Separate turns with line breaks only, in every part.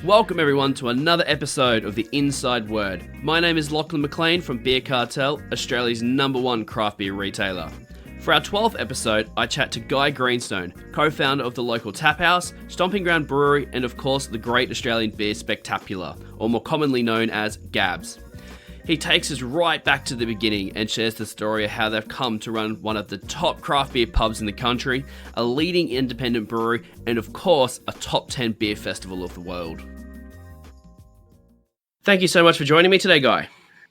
Welcome everyone to another episode of The Inside Word. My name is Lachlan McLean from Beer Cartel, Australia's #1 craft beer retailer. For our 12th episode, I chat to Guy Greenstone, co-founder of the Local Taphouse, Stomping Ground Brewery, and of course the Great Australian Beer SpecTAPular, or more commonly known as GABS. He takes us right back to the beginning and shares the story of how they've come to run one of the top craft beer pubs in the country, a leading independent brewery, and of course, a top 10 beer festival of the world. Thank you so much for joining me today, Guy.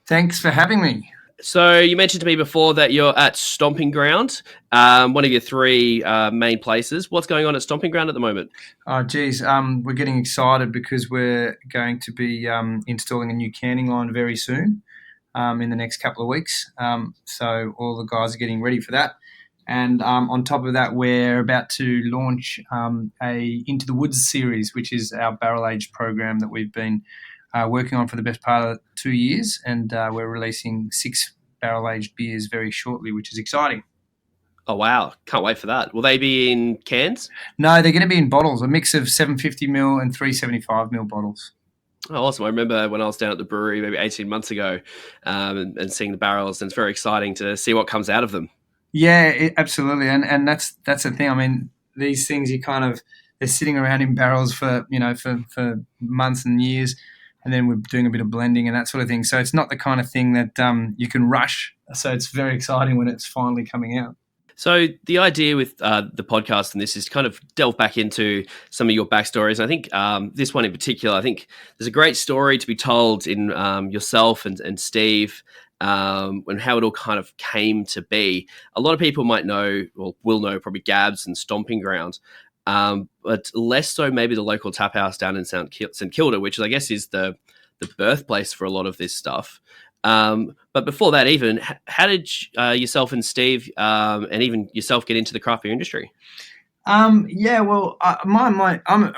Thanks for having me.
So you mentioned to me before that you're at Stomping Ground, one of your three main places. What's going on at Stomping Ground at the moment?
Oh, geez, we're getting excited because we're going to be installing a new canning line very soon, in the next couple of weeks. So all the guys are getting ready for that. And on top of that, we're about to launch a Into the Woods series, which is our barrel-aged program that we've been working on for the best part of 2 years. And we're releasing 6 barrel-aged beers very shortly, which is exciting.
Oh, wow. Can't wait for that. Will they be in cans?
No, they're going to be in bottles, a mix of 750ml and 375ml bottles.
Oh, awesome. I remember when I was down at the brewery maybe 18 months ago and seeing the barrels, and it's very exciting to see what comes out of them.
Yeah, absolutely. And that's the thing. I mean, these things they're sitting around in barrels for months and years, and then we're doing a bit of blending and that sort of thing. So it's not the kind of thing that you can rush. So it's very exciting when it's finally coming out.
So the idea with the podcast and this is to kind of delve back into some of your backstories. I think this one in particular, I think there's a great story to be told in yourself and Steve and how it all kind of came to be. A lot of people might know, or will know probably GABS and Stomping Ground, but less so maybe the Local Taphouse down in St Kilda, which I guess is the birthplace for a lot of this stuff. But before that, even, how did yourself and Steve and even yourself get into the craft beer industry?
I'm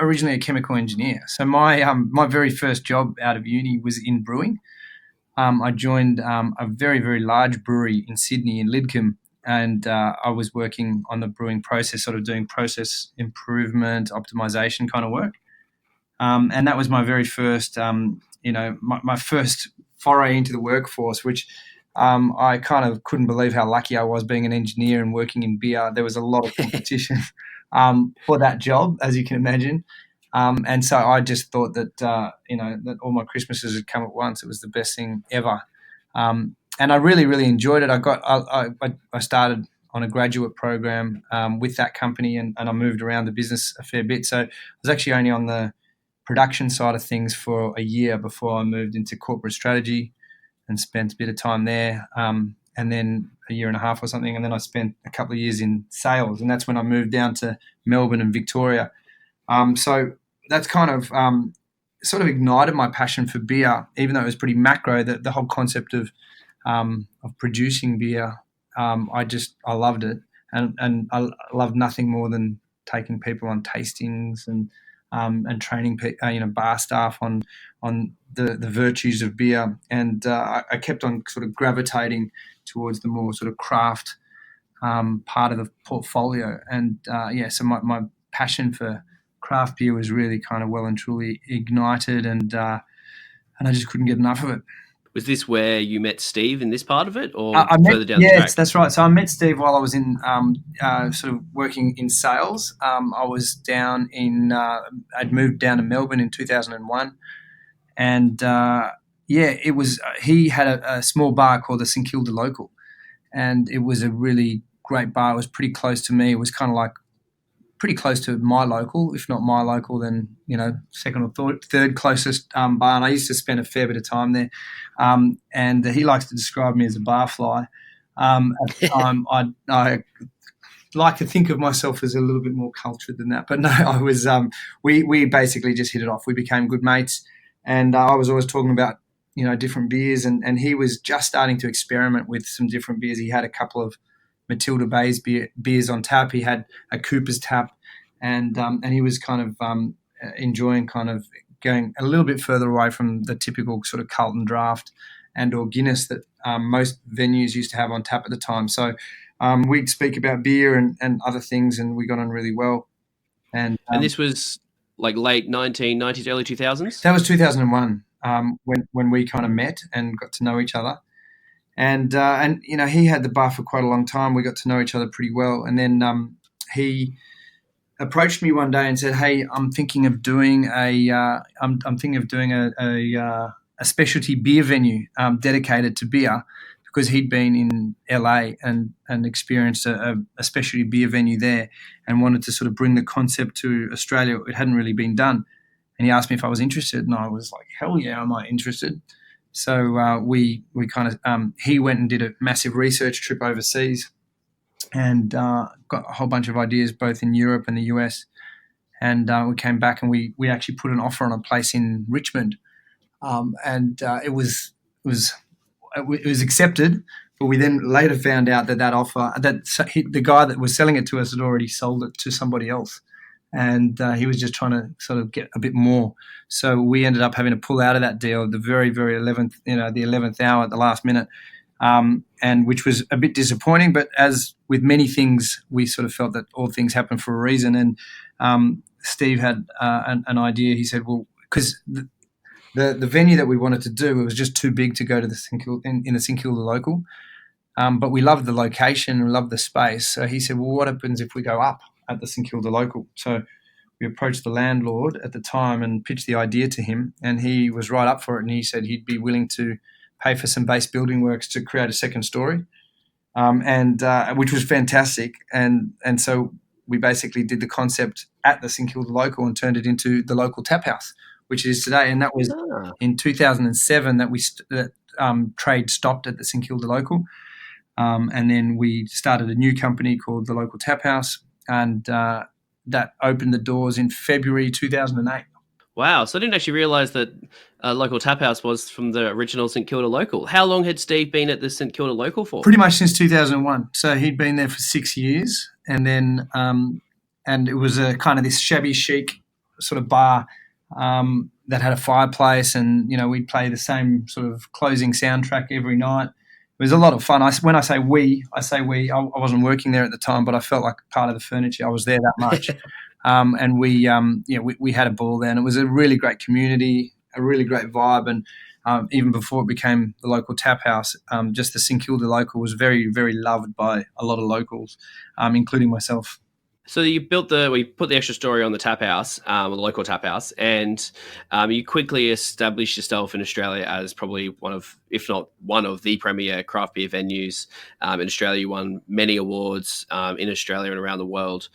originally a chemical engineer. So my very first job out of uni was in brewing. I joined a very, very large brewery in Sydney in Lidcombe, and I was working on the brewing process, sort of doing process improvement, optimization kind of work. And that was my very first, my first foray into the workforce, which I kind of couldn't believe how lucky I was being an engineer and working in beer. There was a lot of competition for that job, as you can imagine. And so I just thought that, that all my Christmases had come at once. It was the best thing ever. And I really, really enjoyed it. I started on a graduate program with that company, and I moved around the business a fair bit. So I was actually only on the production side of things for a year before I moved into corporate strategy and spent a bit of time there, and then a year and a half or something, and then I spent a couple of years in sales, and that's when I moved down to Melbourne and Victoria. So that's kind of sort of ignited my passion for beer, even though it was pretty macro. The whole concept of producing beer, I loved it, and I loved nothing more than taking people on tastings and training bar staff on the virtues of beer, and I kept on sort of gravitating towards the more sort of craft part of the portfolio, and so my passion for craft beer was really kind of well and truly ignited, and I just couldn't get enough of it.
Was this where you met Steve in this part of it, or
further
down the track?
Yes, that's right. So I met Steve while I was in sort of working in sales. I was down I'd moved down to Melbourne in 2001, and it was. He had a small bar called the St Kilda Local, and it was a really great bar. It was pretty close to me. It was kind of like pretty close to my local, if not my local, then second or third closest bar. And I used to spend a fair bit of time there. And he likes to describe me as a barfly. At the time, I like to think of myself as a little bit more cultured than that. But no, I was. We basically just hit it off. We became good mates, and I was always talking about different beers, and he was just starting to experiment with some different beers. He had a couple of Matilda Bay's beers on tap. He had a Cooper's tap, and he was kind of enjoying kind of going a little bit further away from the typical sort of Carlton draft and or Guinness that most venues used to have on tap at the time. So we'd speak about beer and other things, and we got on really well. And
this was like late 1990s, early 2000s?
That was 2001, when we kind of met and got to know each other. And he had the bar for quite a long time. We got to know each other pretty well. And then he approached me one day and said, "Hey, I'm thinking of doing a specialty beer venue dedicated to beer," because he'd been in LA and experienced a specialty beer venue there, and wanted to sort of bring the concept to Australia. It hadn't really been done, and he asked me if I was interested, and I was like, "Hell yeah, am I interested?" So we kind of he went and did a massive research trip overseas, and got a whole bunch of ideas both in Europe and the US. And we came back and we actually put an offer on a place in Richmond, and it was accepted. But we then later found out that offer, the guy that was selling it to us had already sold it to somebody else, and he was just trying to sort of get a bit more. So we ended up having to pull out of that deal at the very, very 11th hour at the last minute. And which was a bit disappointing, but as with many things, we sort of felt that all things happen for a reason. And Steve had an idea. He said, "Well, because the venue that we wanted to do, it was just too big to go to in the St Kilda Local, but we loved the location, we loved the space." So he said, "Well, what happens if we go up at the St Kilda Local?" So we approached the landlord at the time and pitched the idea to him, and he was right up for it. And he said he'd be willing to pay for some base building works to create a second story, and which was fantastic. And so we basically did the concept at the St Kilda Local and turned it into the Local Taphouse, which it is today. And that was in 2007 that trade stopped at the St Kilda Local, and then we started a new company called the Local Taphouse, and that opened the doors in February 2008.
Wow. So I didn't actually realise that Local Taphouse was from the original St Kilda Local. How long had Steve been at the St Kilda Local for?
Pretty much since 2001. So he'd been there for 6 years, and then and it was a kind of this shabby chic sort of bar that had a fireplace, and we'd play the same sort of closing soundtrack every night. It was a lot of fun. When I say we. I wasn't working there at the time, but I felt like part of the furniture. I was there that much. And we had a ball there, and it was a really great community, a really great vibe. And even before it became the Local Taphouse, just the St Kilda Local was very, very loved by a lot of locals, including myself.
So we put the extra story on the tap house, the Local Taphouse, and you quickly established yourself in Australia as probably one of, if not one of, the premier craft beer venues in Australia. You won many awards in Australia and around the world.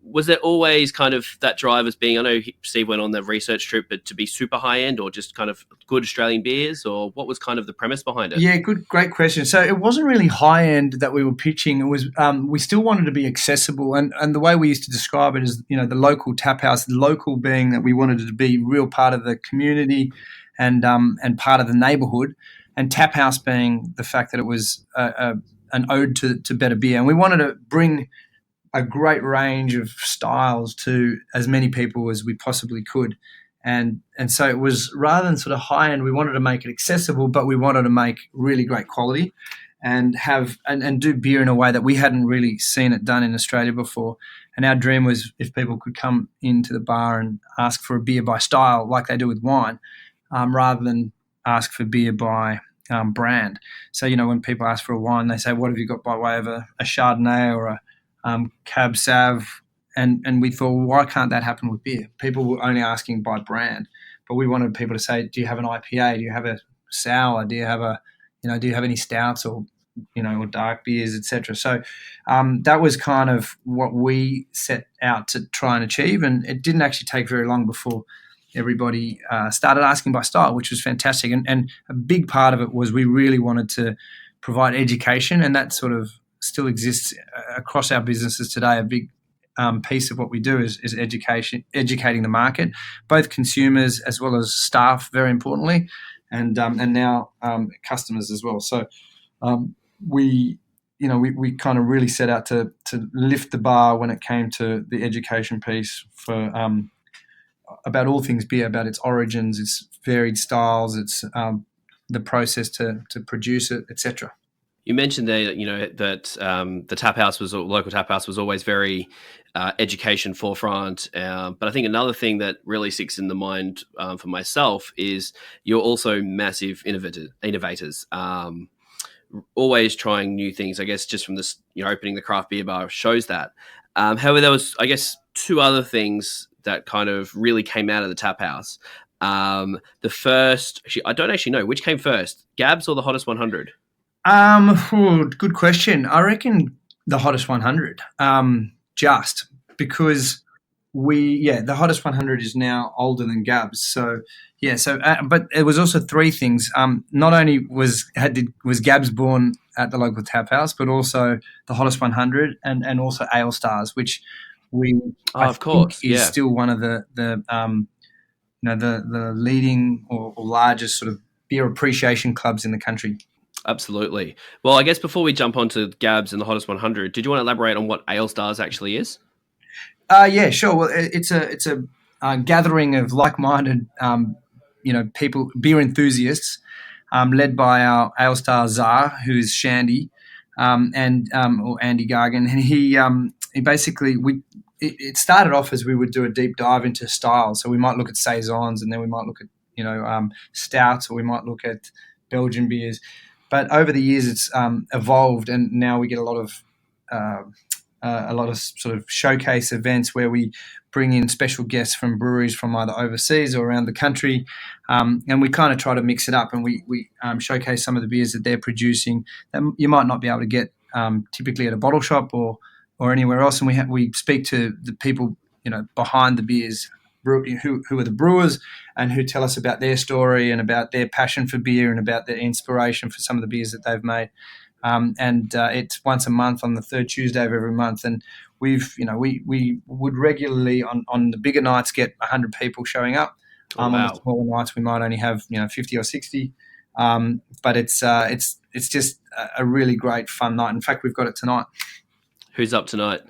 Was there always kind of that drive as being, I know Steve went on the research trip, but to be super high end or just kind of good Australian beers, or what was kind of the premise behind it?
Yeah, great question. So it wasn't really high end that we were pitching. It was we still wanted to be accessible, and the way we used to describe it is, the Local Taphouse, local being that we wanted it to be real part of the community and part of the neighbourhood, and Taphouse being the fact that it was an ode to better beer, and we wanted to bring a great range of styles to as many people as we possibly could. And so it was, rather than sort of high end, we wanted to make it accessible, but we wanted to make really great quality and have and do beer in a way that we hadn't really seen it done in Australia before. And our dream was if people could come into the bar and ask for a beer by style like they do with wine, rather than ask for beer by brand. So, when people ask for a wine, they say, "What have you got by way of a Chardonnay or a Cab Sav?" And we thought, well, why can't that happen with beer? People were only asking by brand, but we wanted people to say, "Do you have an IPA? Do you have a sour? Do you have do you have any stouts or or dark beers, etc." So that was kind of what we set out to try and achieve, and it didn't actually take very long before everybody started asking by style, which was fantastic. And a big part of it was we really wanted to provide education, and that sort of still exists across our businesses today. A big piece of what we do is educating the market, both consumers as well as staff, very importantly, and now customers as well. So we kind of really set out to lift the bar when it came to the education piece for about all things beer, about its origins, its varied styles, its the process to produce it, etc.
You mentioned there, that the tap house local tap house was always very education forefront. But I think another thing that really sticks in the mind for myself is you're also massive innovators. Always trying new things. I guess just from this, opening the craft beer bar shows that. However, there was, I guess, two other things that kind of really came out of the tap house. The first, actually, I don't actually know which came first, GABS or the Hottest 100.
Good question. I reckon the Hottest 100. Just because the Hottest 100 is now older than GABS. So but it was also three things. Not only was GABS born at the local tap house, but also the Hottest 100 and also Ale Stars, which I
of
think
course,
is
yeah.
still one of the leading or largest sort of beer appreciation clubs in the country.
Absolutely. Well, I guess before we jump onto GABS and the Hottest 100, did you want to elaborate on what Ale Stars actually is?
Yeah, sure. Well, it's a gathering of like-minded, people, beer enthusiasts, led by our Ale Star czar, who's Shandy, or Andy Gargan, and he basically it started off as we would do a deep dive into styles. So we might look at saisons, and then we might look at stouts, or we might look at Belgian beers. But over the years, it's evolved, and now we get a lot of sort of showcase events where we bring in special guests from breweries from either overseas or around the country, and we kind of try to mix it up, and we showcase some of the beers that they're producing that you might not be able to get typically at a bottle shop or anywhere else, and we speak to the people behind the beers, who are the brewers, and who tell us about their story and about their passion for beer and about their inspiration for some of the beers that they've made. It's once a month on the third Tuesday of every month, and we would regularly on the bigger nights get 100 people showing up.
Oh, wow.
On the smaller nights we might only have 50 or 60, but it's just a really great fun night. In fact, we've got it tonight.
Who's up tonight?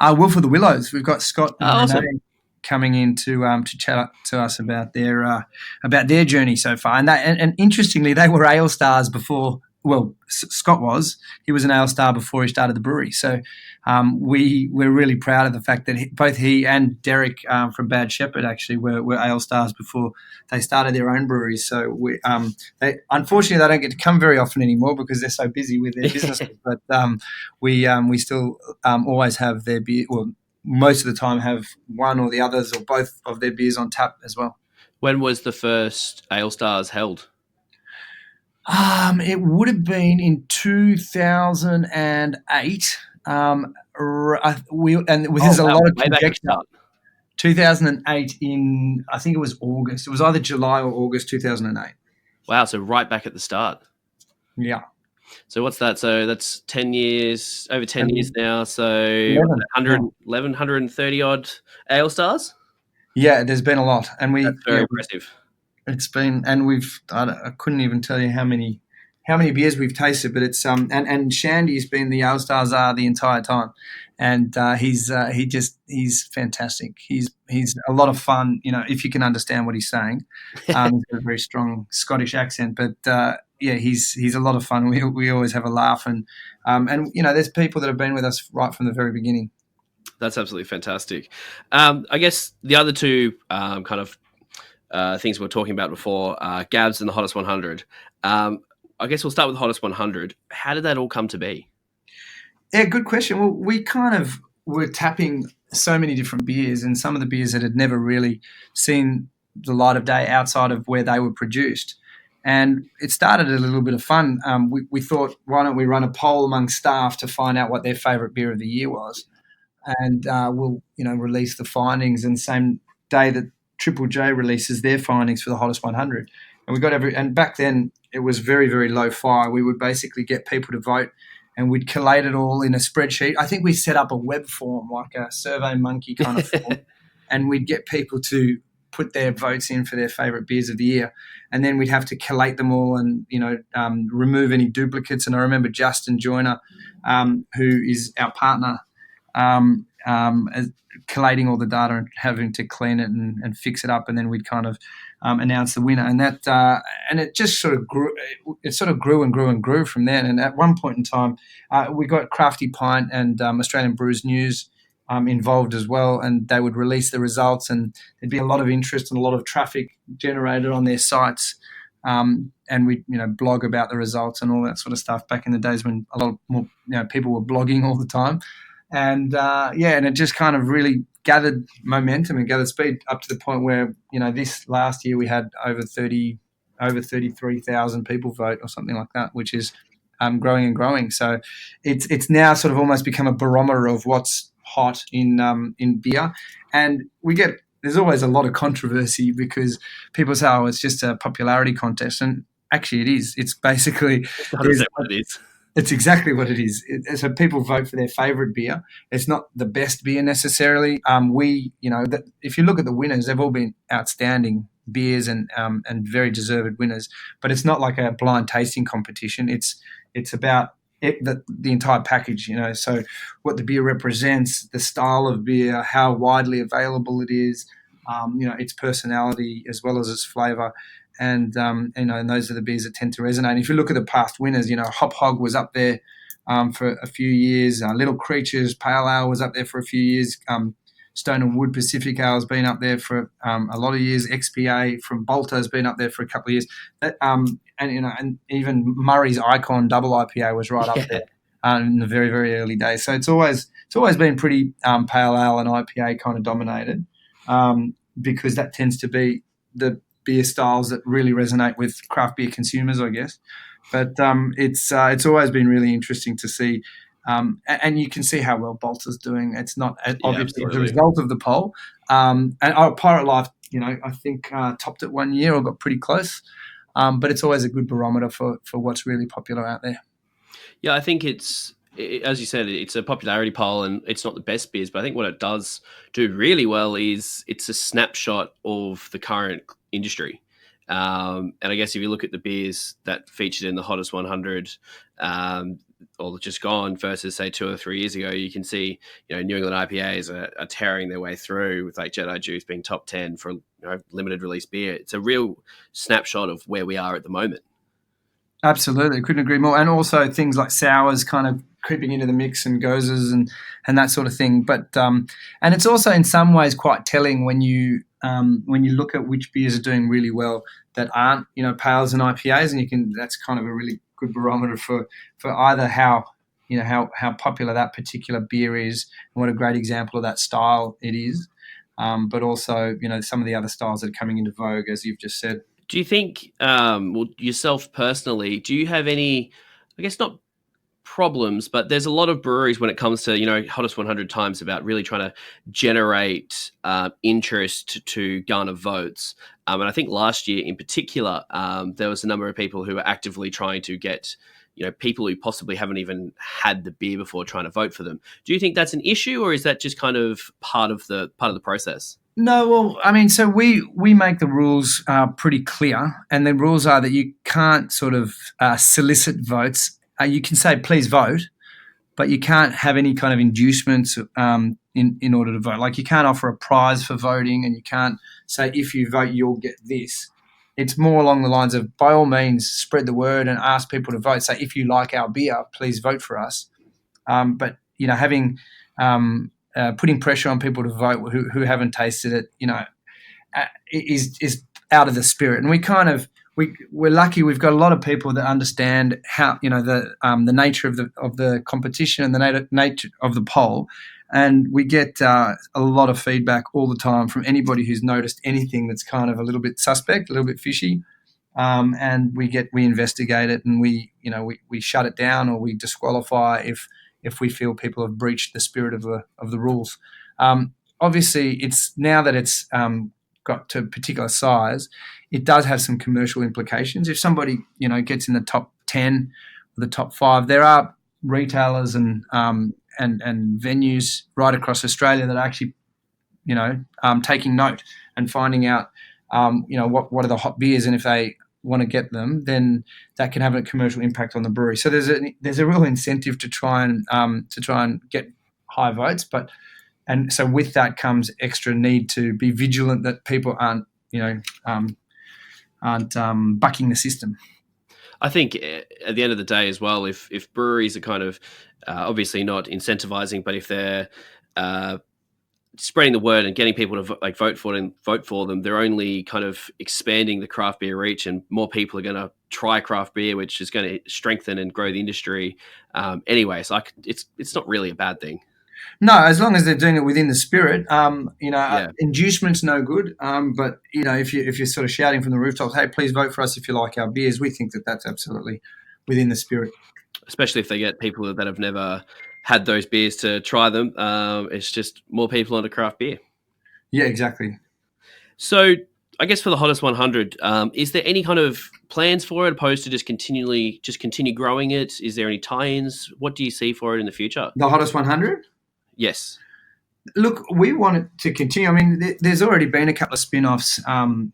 Wolf of the Willows. We've got Scott and
awesome.
Renee coming in to chat to us about their journey so far, and interestingly, they were Ale Stars before. Well, Scott was. He was an Ale Star before he started the brewery. So we're really proud of the fact that both he and Derek from Bad Shepherd actually were Ale Stars before they started their own breweries. So unfortunately they don't get to come very often anymore because they're so busy with their businesses. But we still always have their beer. Well, most of the time have one or the others or both of their beers on tap as well.
When was the first Ale Stars held?
It would have been in 2008. There's a lot of conjecture. 2008 in, I think it was August. It was either July or August 2008.
Wow, so right back at the start.
Yeah.
So what's that? So that's 10 years, over 10 years now. So 130 odd Ale Stars?
Yeah, there's been a lot. And
that's very impressive.
It's been, and I couldn't even tell you how many beers we've tasted, but it's and Shandy's been the Ale Star czar the entire time, and he's fantastic. He's a lot of fun, if you can understand what he's saying. He's got a very strong Scottish accent, but he's a lot of fun. We always have a laugh, and there's people that have been with us right from the very beginning.
That's absolutely fantastic. I guess the other two kind of things we were talking about before, GABS and the Hottest 100. I guess we'll start with the Hottest 100. How did that all come to be?
Yeah, good question. Well, we kind of were tapping so many different beers, and some of the beers that had never really seen the light of day outside of where they were produced. And it started a little bit of fun. We thought, why don't we run a poll among staff to find out what their favourite beer of the year was? And we'll release the findings, and same day that Triple J releases their findings for the Hottest 100. And we got and back then it was very, very low fire. We would basically get people to vote, and we'd collate it all in a spreadsheet. I think we set up a web form, like a Survey Monkey kind of form, and we'd get people to put their votes in for their favourite beers of the year. And then we'd have to collate them all and, remove any duplicates. And I remember Justin Joyner, who is our partner, collating all the data and having to clean it and fix it up, and then we'd kind of announce the winner, and that and it just sort of grew. It sort of grew and grew and grew from then. And at one point in time, we got Crafty Pint and Australian Brews News involved as well, and they would release the results, and there'd be a lot of interest and a lot of traffic generated on their sites. And we, blog about the results and all that sort of stuff back in the days when a lot more, people were blogging all the time. And and it just kind of really gathered momentum and gathered speed up to the point where, this last year we had over 33,000 people vote or something like that, which is growing and growing. So it's now sort of almost become a barometer of what's hot in beer. And there's always a lot of controversy because people say, oh, it's just a popularity contest. And actually it is. It's basically...
What is what it is?
It's exactly what it is. So people vote for their favourite beer. It's not the best beer necessarily. If you look at the winners, they've all been outstanding beers and very deserved winners. But it's not like a blind tasting competition. It's about the entire package. So what the beer represents, the style of beer, how widely available it is, its personality as well as its flavour. And those are the beers that tend to resonate. And if you look at the past winners, Hop Hog was up there for a few years. Little Creatures Pale Ale was up there for a few years. Stone and Wood Pacific Ale has been up there for a lot of years. XPA from Bolter has been up there for a couple of years. And even Murray's Icon Double IPA was right up there in the very, very early days. So it's always been pretty Pale Ale and IPA kind of dominated because that tends to be the beer styles that really resonate with craft beer consumers, I guess. But it's always been really interesting to see, and you can see how well Bolter's doing. It's not obviously as a result of the poll. And Pirate Life, I think topped it one year or got pretty close. But it's always a good barometer for what's really popular out there.
Yeah, I think as you said, it's a popularity poll and it's not the best beers, but I think what it does do really well is it's a snapshot of the current industry. And I guess if you look at the beers that featured in the hottest 100 or just gone versus say 2 or 3 years ago, you can see, New England IPAs are tearing their way through with like Jedi Juice being top 10 for limited release beer. It's a real snapshot of where we are at the moment.
Absolutely, couldn't agree more. And also things like sours kind of creeping into the mix and gozes and that sort of thing. But and it's also in some ways quite telling when you look at which beers are doing really well that aren't pales and IPAs, and that's kind of a really good barometer for either how popular that particular beer is and what a great example of that style it is, but also some of the other styles that are coming into vogue, as you've just said.
Do you think, yourself personally, do you have any, I guess not problems, but there's a lot of breweries when it comes to, hottest 100 times about really trying to generate interest to garner votes. And I think last year in particular, there was a number of people who were actively trying to get, people who possibly haven't even had the beer before trying to vote for them. Do you think that's an issue, or is that just kind of part of the process?
No, well, I mean, so we make the rules pretty clear, and the rules are that you can't sort of solicit votes. You can say, please vote, but you can't have any kind of inducements in order to vote. Like you can't offer a prize for voting, and you can't say, if you vote, you'll get this. It's more along the lines of, by all means, spread the word and ask people to vote. Say, if you like our beer, please vote for us. But, having... putting pressure on people to vote who haven't tasted it, is out of the spirit. And we're lucky. We've got a lot of people that understand how the nature of the competition and the nature of the poll, and we get a lot of feedback all the time from anybody who's noticed anything that's kind of a little bit suspect, a little bit fishy, and we investigate it, and we shut it down or we disqualify if we feel people have breached the spirit of the rules. Obviously, it's now that it's got to a particular size, it does have some commercial implications. If somebody gets in the top 10 or the top 5, there are retailers and venues right across Australia that are actually taking note and finding out what are the hot beers, and if they want to get them, then that can have a commercial impact on the brewery. So there's a real incentive to try and get high votes, and so with that comes extra need to be vigilant that people aren't bucking the system.
I think at the end of the day as well, if breweries are kind of obviously not incentivizing, but if they're spreading the word and getting people to vote for them, they're only kind of expanding the craft beer reach, and more people are going to try craft beer, which is going to strengthen and grow the industry. Anyway, so it's not really a bad thing.
No, as long as they're doing it within the spirit.
Yeah.
Inducement's no good. But if you're sort of shouting from the rooftops, hey, please vote for us if you like our beers, we think that that's absolutely within the spirit.
Especially if they get people that have never had those beers to try them. It's just more people onto craft beer.
Yeah, exactly.
So I guess for the Hottest 100, is there any kind of plans for it, opposed to just continue growing it? Is there any tie-ins? What do you see for it in the future?
The Hottest 100?
Yes.
Look, we want it to continue. I mean, there's already been a couple of spin-offs in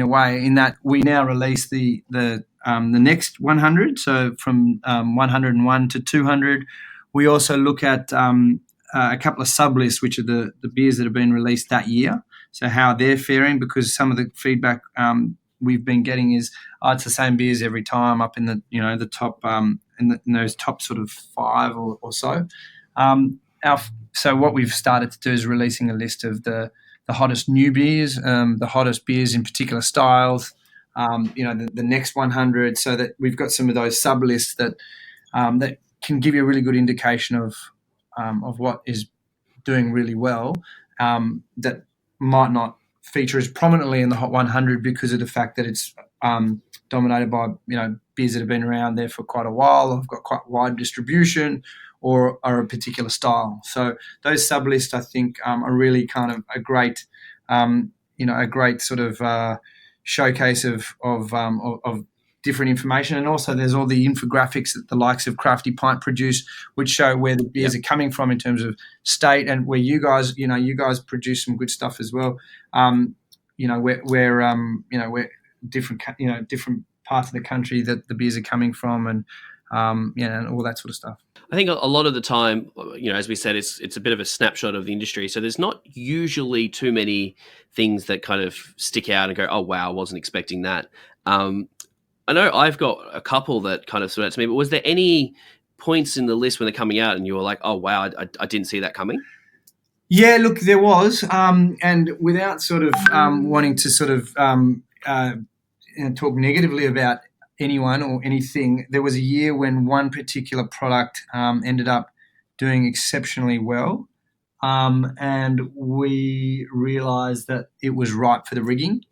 a way, in that we now release the next 100. So from 101 to 200. We also look at a couple of sub-lists, which are the beers that have been released that year. So how they're faring, because some of the feedback we've been getting is it's the same beers every time, up in the the top in those top sort of 5 or so. So what we've started to do is releasing a list of the hottest new beers, the hottest beers in particular styles, the next 100, so that we've got some of those sub lists that can give you a really good indication of what is doing really well, that might not feature as prominently in the Hot 100 because of the fact that it's dominated by beers that have been around there for quite a while, have got quite wide distribution, or are a particular style. So those sub lists, I think, are really kind of a great, a great sort of showcase of different information. And also there's all the infographics that the likes of Crafty Pint produce, which show where the beers are coming from in terms of state, and where you guys produce some good stuff as well. Where different parts of the country that the beers are coming from, and and all that sort of stuff.
I think a lot of the time, as we said, it's a bit of a snapshot of the industry. So there's not usually too many things that kind of stick out and go, oh, wow, I wasn't expecting that. I know I've got a couple that kind of stood out to me, but was there any points in the list when they're coming out and you were like, oh, wow, I didn't see that coming?
Yeah, look, there was. And without sort of wanting to sort of talk negatively about anyone or anything, there was a year when one particular product ended up doing exceptionally well, and we realised that it was ripe for the rigging,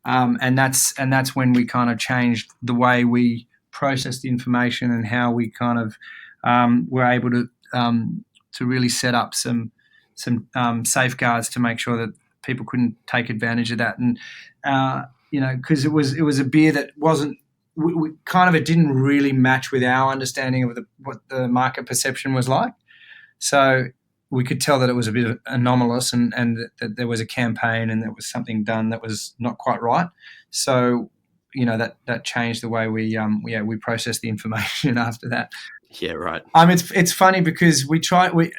and that's when we kind of changed the way we processed the information and how we kind of were able to really set up some safeguards to make sure that people couldn't take advantage of that, and because it was a beer that wasn't. We it didn't really match with our understanding of what the market perception was like. So we could tell that it was a bit anomalous, and that there was a campaign and there was something done that was not quite right. So that changed the way we processed the information after that.
Yeah, right.
It's funny because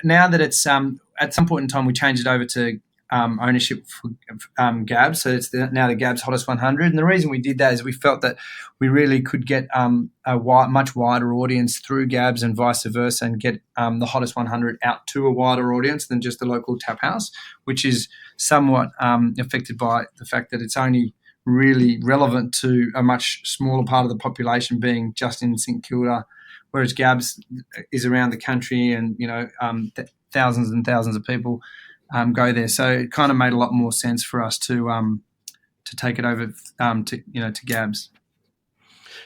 now that it's at some point in time we changed it over to ownership for GABS, so it's now the GABS Hottest 100. And the reason we did that is we felt that we really could get a much wider audience through GABS, and vice versa, and get the Hottest 100 out to a wider audience than just the local tap house, which is somewhat affected by the fact that it's only really relevant to a much smaller part of the population, being just in St Kilda, whereas GABS is around the country, and thousands and thousands of people go there. So it kind of made a lot more sense for us to take it over to GABS.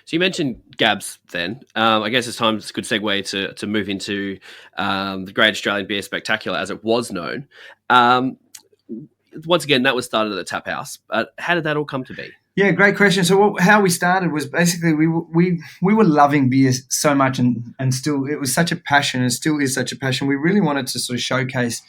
So you mentioned GABS then. I guess it's a good segue to move into the Great Australian Beer SpecTAPular, as it was known. Once again, that was started at the Tap House. How did that all come to be?
Yeah, great question. So how we started was basically we were loving beer so much, and still it was such a passion, and still is such a passion. We really wanted to sort of showcase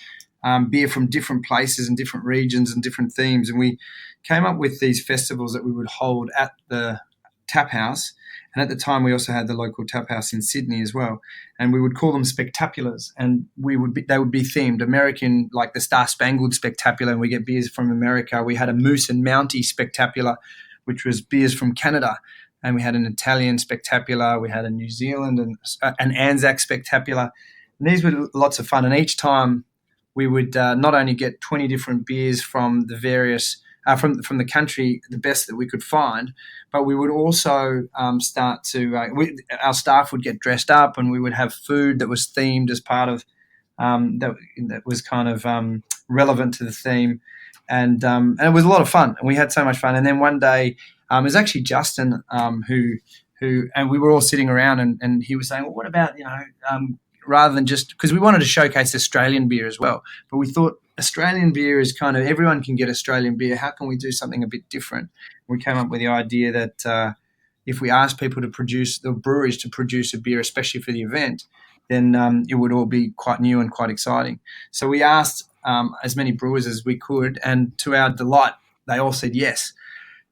beer from different places and different regions and different themes, and we came up with these festivals that we would hold at the Tap House. And at the time, we also had the local tap house in Sydney as well, and we would call them SpecTAPulars, and they would be themed American, like the Star Spangled SpecTAPular, and we get beers from America. We had a Moose and Mountie SpecTAPular, which was beers from Canada. And we had an Italian SpecTAPular, we had a New Zealand and an Anzac SpecTAPular. And these were lots of fun. And each time we would not only get 20 different beers from the various from the country, the best that we could find, but we would also start to our staff would get dressed up, and we would have food that was themed as part of that was kind of relevant to the theme, and it was a lot of fun, and we had so much fun. And then one day, it was actually Justin who and we were all sitting around, and he was saying, well, what about rather than just, because we wanted to showcase Australian beer as well, but we thought Australian beer is kind of, everyone can get Australian beer. How can we do something a bit different? We came up with the idea that if we asked people to produce, the breweries to produce a beer, especially for the event, then it would all be quite new and quite exciting. So we asked as many brewers as we could, and to our delight, they all said yes.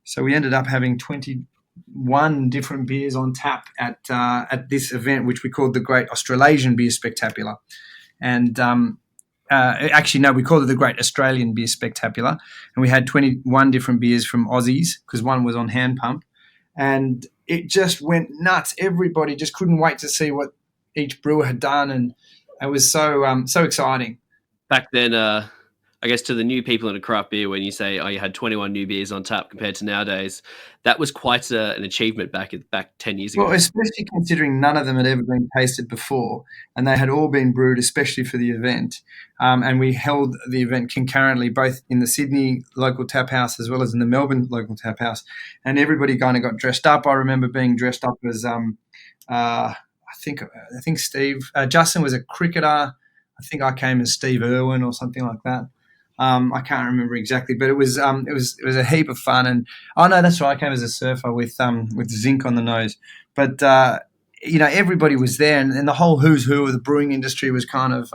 So we ended up having 21 different beers on tap at this event, which we called the Great Australian Beer SpecTAPular. And actually, no, we called it the Great Australian Beer SpecTAPular. And we had 21 different beers from Aussies, because one was on hand pump. And it just went nuts. Everybody just couldn't wait to see what each brewer had done. And it was so exciting.
Back then, I guess to the new people in a craft beer, when you say, you had 21 new beers on tap compared to nowadays, that was quite an achievement back 10 years ago.
Well, especially considering none of them had ever been tasted before, and they had all been brewed especially for the event. And we held the event concurrently, both in the Sydney Local Taphouse as well as in the Melbourne Local Taphouse. And everybody kind of got dressed up. I remember being dressed up as, I think Steve, Justin was a cricketer. I think I came as Steve Irwin or something like that. I can't remember exactly, but it was a heap of fun. And no, that's right, I came as a surfer with zinc on the nose. But everybody was there, and the whole who's who of the brewing industry was kind of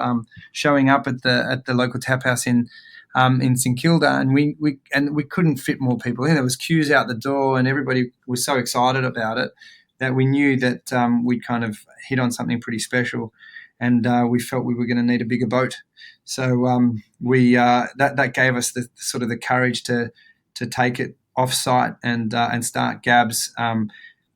showing up at the local tap house in St Kilda, and we couldn't fit more people in. There was queues out the door, and everybody was so excited about it that we knew that we'd kind of hit on something pretty special. And we felt we were going to need a bigger boat, so that gave us the sort of the courage to take it off site and start GABS.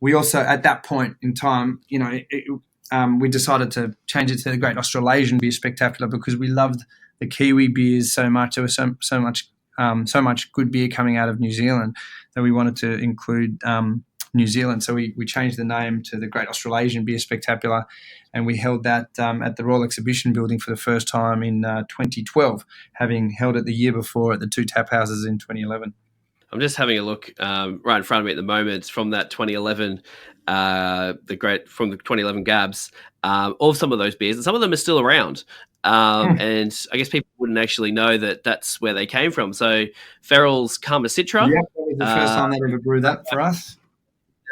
We also, at that point in time, we decided to change it to the Great Australian Beer SpecTAPular, because we loved the Kiwi beers so much. There was so much good beer coming out of New Zealand that we wanted to include New Zealand. So we changed the name to the Great Australian Beer SpecTAPular, and we held that at the Royal Exhibition Building for the first time in 2012, having held it the year before at the two tap houses in 2011.
I'm just having a look right in front of me at the moment from that 2011, from the 2011 GABS, of some of those beers, and some of them are still around. And I guess people wouldn't actually know that that's where they came from. So Ferrell's Karma Citra.
Yeah, that was the first time they ever brewed that for us.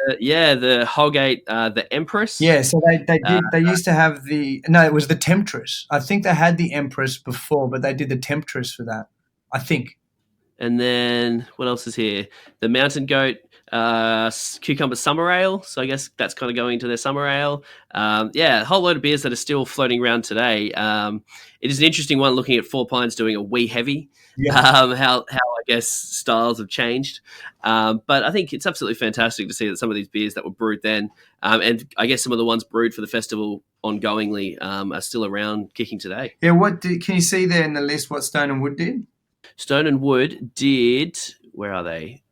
The Holgate, the Empress.
Yeah, so they used to have it was the Temptress. I think they had the Empress before, but they did the Temptress for that, I think.
And then what else is here? The Mountain Goat Cucumber Summer Ale. So I guess that's kind of going into their summer ale. A whole load of beers that are still floating around today. It is an interesting one looking at Four Pines doing a wee heavy. Yeah. How I guess styles have changed. But I think it's absolutely fantastic to see that some of these beers that were brewed then, and I guess some of the ones brewed for the festival ongoingly, are still around kicking today.
Yeah, can you see there in the list what Stone and Wood did?
Stone and Wood did, where are they?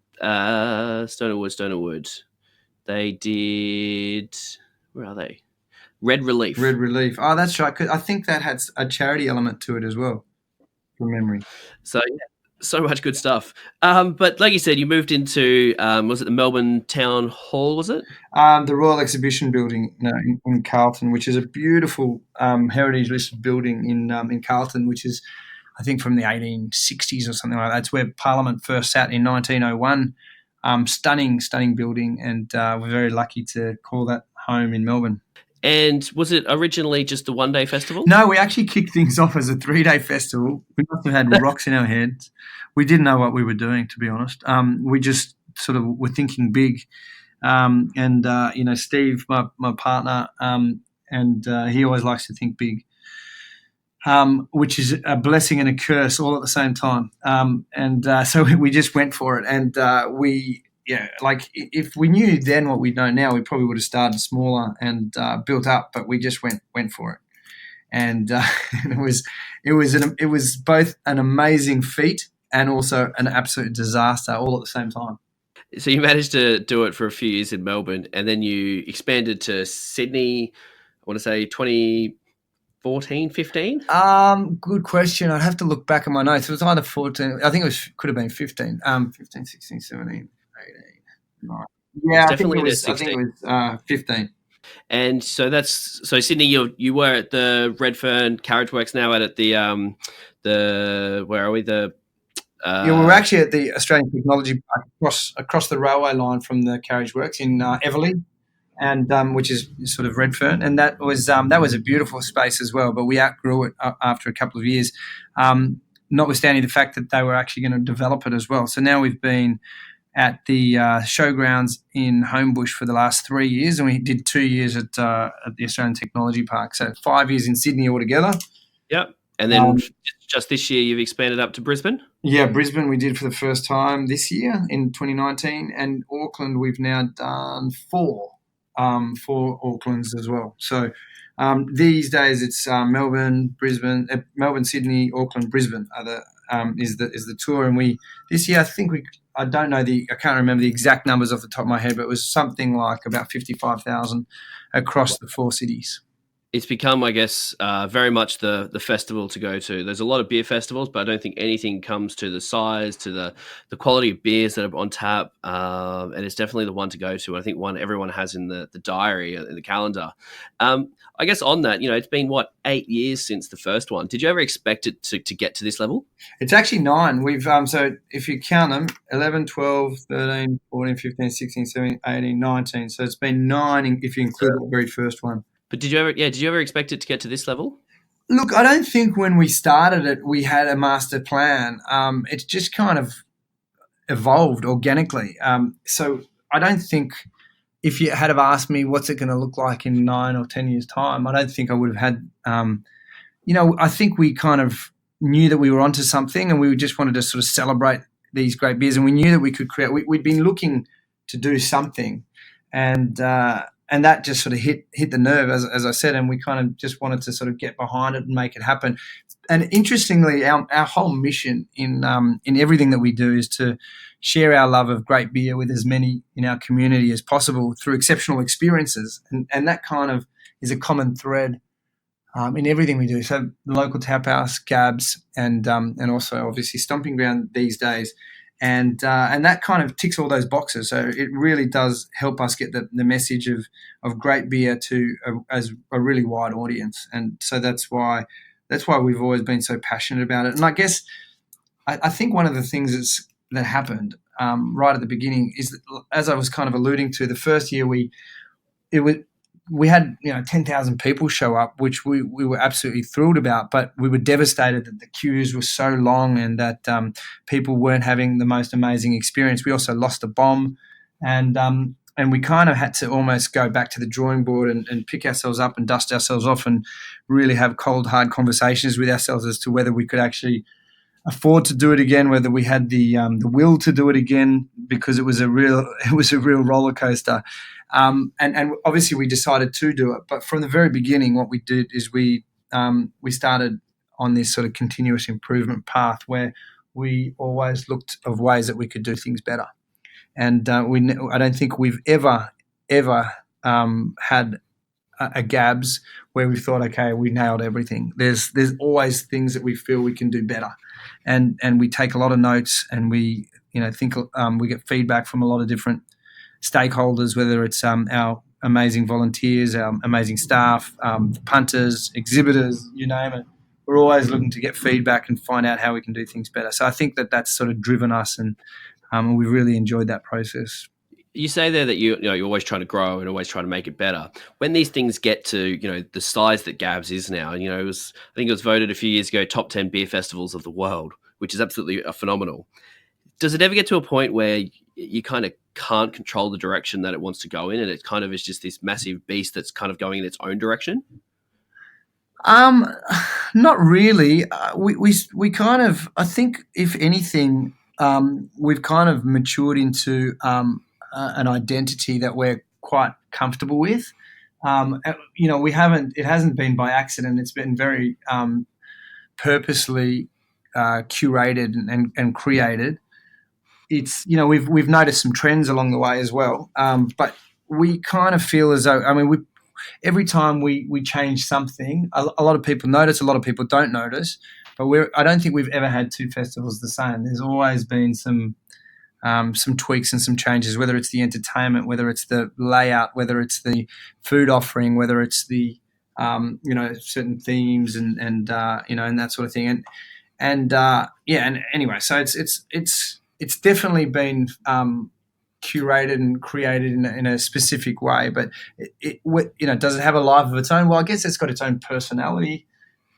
Stone and Wood. They did, where are they? Red Relief.
Oh, that's right. 'Cause I think that had a charity element to it as well, from memory.
So, yeah, so much good stuff. But like you said, you moved into, was it the Melbourne Town Hall, was it?
The Royal Exhibition Building in Carlton, which is a beautiful heritage listed building in Carlton, which is, I think, from the 1860s or something like that. That's where Parliament first sat in 1901. Stunning building, and we're very lucky to call that home in Melbourne.
And was it originally just a one-day festival?
No, we actually kicked things off as a 3-day festival. We must have had rocks in our heads. We didn't know what we were doing, to be honest. We just sort of were thinking big. Steve, my partner, and he always likes to think big. Which is a blessing and a curse all at the same time. So we just went for it, and we yeah, like if we knew then what we know now, we probably would have started smaller and built up, but we just went for it. And it was both an amazing feat and also an absolute disaster all at the same time.
So you managed to do it for a few years in Melbourne, and then you expanded to Sydney. I want to say 2014, 15.
Good question. I'd have to look back at my notes. It was either 14. I think could have been 15. 15, 16, 17, 18. Right.
It was
Yeah,
definitely in
I think it
16.
was 15.
And so Sydney, you were at the Redfern Carriage Works now, at the where are we, the
Yeah, we were actually at the Australian Technology Park across the railway line from the Carriage Works in Everleigh, and which is sort of Redfern, and that was a beautiful space as well. But we outgrew it after a couple of years, notwithstanding the fact that they were actually going to develop it as well. So now we've been at the showgrounds in Homebush for the last 3 years, and we did 2 years at the Australian Technology Park. So 5 years in Sydney altogether.
Yep. And then just this year, you've expanded up to Brisbane?
Yeah, Brisbane we did for the first time this year in 2019, and Auckland we've now done four Aucklands as well. So these days it's Melbourne, Brisbane, Melbourne, Sydney, Auckland, Brisbane is the tour, and this year I don't know I can't remember the exact numbers off the top of my head, but it was something like about 55,000 across the four cities.
It's become, I guess, very much the festival to go to. There's a lot of beer festivals, but I don't think anything comes to the size, to the quality of beers that are on tap, and it's definitely the one to go to. I think one everyone has in the diary, in the calendar. I guess on that, it's been, 8 years since the first one. Did you ever expect it to get to this level?
It's actually 9. We've so if you count them, 11, 12, 13, 14, 15, 16, 17, 18, 19. So it's been 9 if you include the very first one.
But did you ever expect it to get to this level?
Look, I don't think when we started it we had a master plan. It's just kind of evolved organically. So I don't think if you had have asked me what's it going to look like in 9 or 10 years' time, I don't think I would have had. I think we kind of knew that we were onto something, and we just wanted to sort of celebrate these great beers, and we knew that we could create. We'd been looking to do something, and that just sort of hit the nerve, as I said, and we kind of just wanted to sort of get behind it and make it happen. And interestingly, our whole mission in everything that we do is to share our love of great beer with as many in our community as possible through exceptional experiences, and that kind of is a common thread in everything we do. So the Local Taphouse, GABS, and also obviously Stomping Ground these days. And that kind of ticks all those boxes. So it really does help us get the message of great beer to as a really wide audience. And so that's why we've always been so passionate about it. And I guess I think one of the things that happened right at the beginning is that, as I was kind of alluding to, the first year we had 10,000 people show up, which we were absolutely thrilled about, but we were devastated that the queues were so long and that people weren't having the most amazing experience. We also lost a bomb, and we kind of had to almost go back to the drawing board and pick ourselves up and dust ourselves off and really have cold, hard conversations with ourselves as to whether we could actually afford to do it again, whether we had the will to do it again, because it was a real roller coaster. And obviously we decided to do it, but from the very beginning, what we did is we started on this sort of continuous improvement path where we always looked of ways that we could do things better. And I don't think we've ever had a GABS where we thought, okay, we nailed everything. There's always things that we feel we can do better, and we take a lot of notes, and we think we get feedback from a lot of different stakeholders, whether it's our amazing volunteers, our amazing staff, punters, exhibitors, you name it. We're always looking to get feedback and find out how we can do things better. So I think that that's sort of driven us, and we've really enjoyed that process.
You say there that you're always trying to grow and always trying to make it better. When these things get to the size that GABS is now, I think it was voted a few years ago top 10 beer festivals of the world, which is absolutely phenomenal. Does it ever get to a point where you kind of can't control the direction that it wants to go in, and it kind of is just this massive beast that's kind of going in its own direction?
Not really. We kind of, I think, if anything, we've kind of matured into an identity that we're quite comfortable with. We haven't. It hasn't been by accident. It's been very purposely curated and created. It's we've noticed some trends along the way as well, but we kind of feel as though every time we change something, a lot of people notice, a lot of people don't notice. But I don't think we've ever had two festivals the same. There's always been some tweaks and some changes, whether it's the entertainment, whether it's the layout, whether it's the food offering, whether it's the certain themes and that sort of thing. And anyway, so it's definitely been curated and created in a specific way. But does it have a life of its own? Well, I guess it's got its own personality,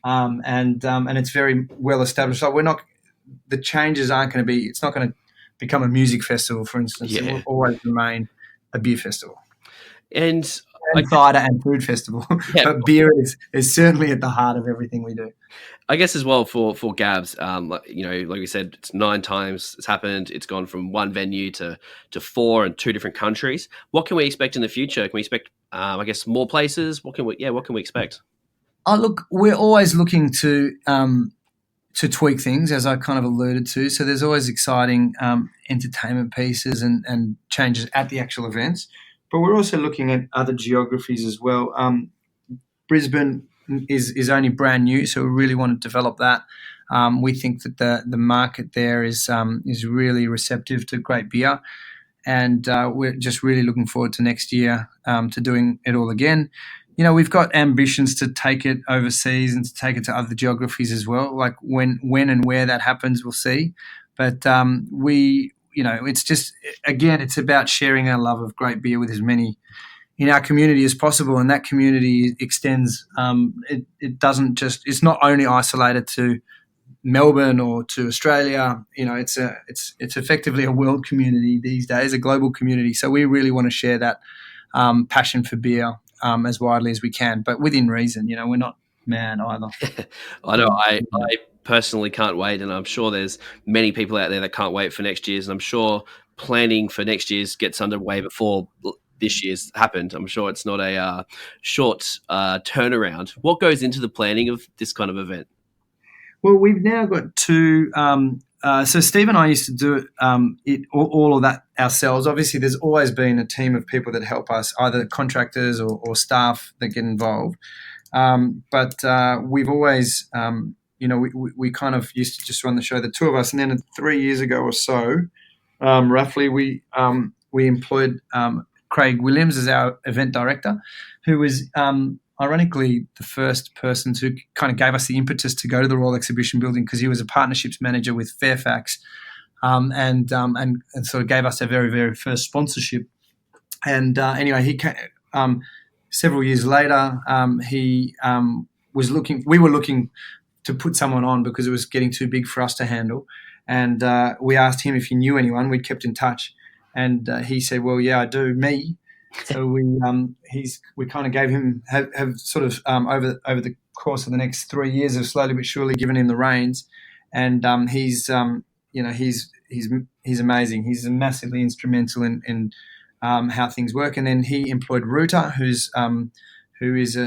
and it's very well established. So the changes aren't going to be. It's not going to become a music festival, for instance.
Yeah.
It will always remain a beer festival.
And
cider and food festival.
Yeah.
But beer is certainly at the heart of everything we do.
I guess as well for GABS, like we said, it's 9 times it's happened. It's gone from one venue to 4 in 2 different countries. What can we expect in the future? Can we expect, I guess, more places? What can we expect?
Oh, look, we're always looking to tweak things, as I kind of alluded to. So there's always exciting entertainment pieces and changes at the actual events. But we're also looking at other geographies as well. Brisbane is only brand new, so we really want to develop that. We think that the market there is really receptive to great beer, and we're just really looking forward to next year to doing it all again. We've got ambitions to take it overseas and to take it to other geographies as well. Like when and where that happens, we'll see. But it's just, again, it's about sharing our love of great beer with as many in our community as possible, and that community extends. It doesn't just. It's not only isolated to Melbourne or to Australia. It's effectively a world community these days, a global community. So we really want to share that passion for beer as widely as we can, but within reason. We're not mad either.
I know. I personally can't wait, and I'm sure there's many people out there that can't wait for next year's, and I'm sure planning for next year's gets underway before this year's happened. I'm sure it's not a short turnaround. What goes into the planning of this kind of event?
Well, we've now got 2. So Steve and I used to do all of that ourselves. Obviously, there's always been a team of people that help us, either contractors or staff that get involved. But we've always, we kind of used to just run the show, the 2 of us. And then 3 years ago or so, roughly, we employed Craig Williams as our event director, who was ironically the first person who kind of gave us the impetus to go to the Royal Exhibition Building, because he was a partnerships manager with Fairfax, and sort of gave us our very, very first sponsorship. And anyway, he came several years later. He was looking. We were looking to put someone on because it was getting too big for us to handle, and we asked him if he knew anyone. We'd kept in touch, and he said, "Well, yeah, I do. Me." So we kind of gave him have sort of over the course of the next 3 years have slowly but surely given him the reins, and he's amazing. He's massively instrumental in how things work. And then he employed Ruta, who is an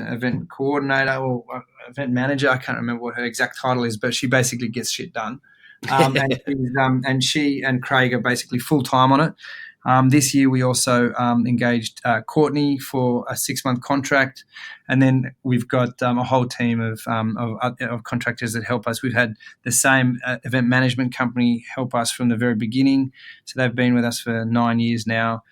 event coordinator or event manager. I can't remember what her exact title is, but she basically gets shit done. And she and Craig are basically full time on it. This year we also engaged Courtney for a 6-month contract, and then we've got a whole team of contractors that help us. We've had the same event management company help us from the very beginning, so they've been with us for 9 years now.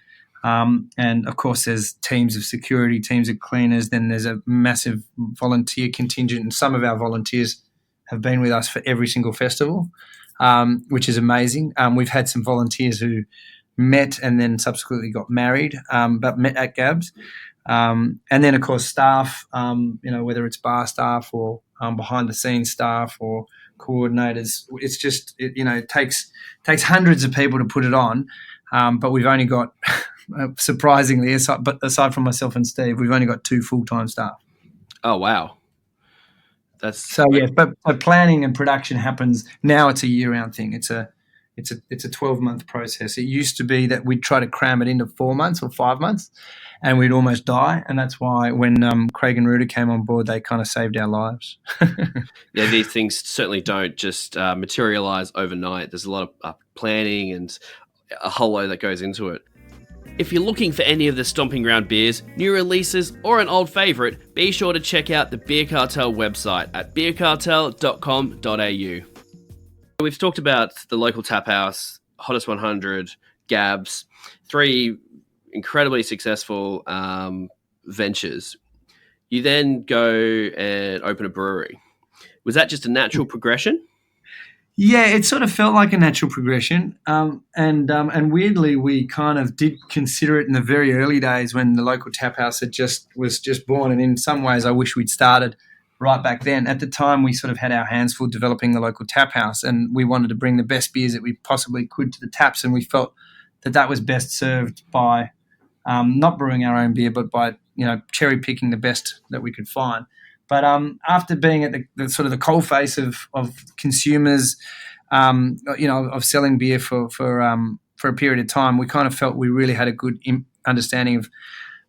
And of course, there's teams of security, teams of cleaners. Then there's a massive volunteer contingent, and some of our volunteers have been with us for every single festival, which is amazing. We've had some volunteers who met and then subsequently got married, but met at GABS. And then, of course, staff, whether it's bar staff or behind-the-scenes staff or coordinators. It's just, it takes hundreds of people to put it on, but we've only got, surprisingly, aside from myself and Steve, we've only got 2 full-time staff.
Oh, wow. That's
so, yeah, but planning and production happens now. It's a year-round thing. It's a it's a 12-month process. It used to be that we'd try to cram it into 4 months or 5 months, and we'd almost die. And that's why when Craig and Ruta came on board, they kind of saved our lives.
Yeah, these things certainly don't just materialize overnight. There's a lot of planning and a whole lot that goes into it. If you're looking for any of the Stomping Ground beers, new releases, or an old favourite, be sure to check out the Beer Cartel website at beercartel.com.au. We've talked about the Local Taphouse, Hottest 100, GABS, 3 incredibly successful ventures. You then go and open a brewery. Was that just a natural progression?
Yeah, it sort of felt like a natural progression, and weirdly, we kind of did consider it in the very early days when the Local Taphouse was just born. And in some ways, I wish we'd started right back then. At the time, we sort of had our hands full developing the Local Taphouse, and we wanted to bring the best beers that we possibly could to the taps, and we felt that was best served by not brewing our own beer, but by cherry picking the best that we could find. But after being at the sort of the coalface of consumers, of selling beer for a period of time, we kind of felt we really had a good understanding